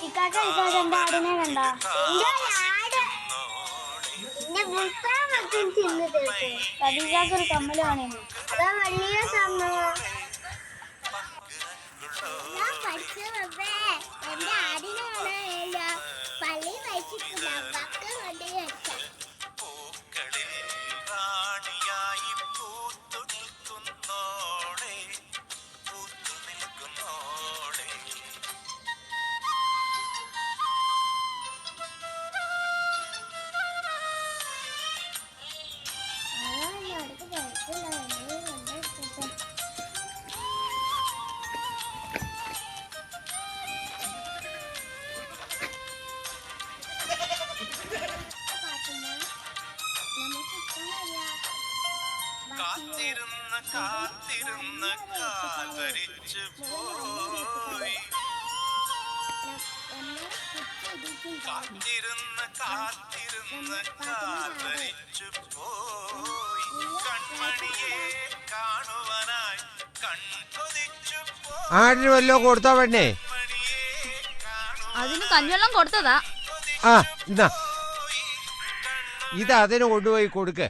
ഇക്കാക്ക എന്റെ ആടിനെ കണ്ട ഒരു കമ്മല് കാണിയുന്നു. അതാ വലിയ സംഭവം. എന്റെ ആടിനെ കാണാനില്ല. പള്ളി കഴിച്ചിട്ടില്ല. കാത്തിരുന്ന് കാത്തിരുന്ന് കാതരിച്ചു പോയി. കാത്തിരുന്ന് കാത്തിരുന്ന് കാതരിച്ചു പോയി. കൺമണിയെ കാണുവാനായി കൺകൊതിച്ചു പോയി. ആടിന് വല്ലോ കൊടുത്താ വേണ്ടേ? അതിന് കഞ്ഞിവെള്ളം കൊടുത്തതാ. ആ ഇതാ ഇത് അതിന് കൊണ്ടുപോയി കൊടുക്ക്.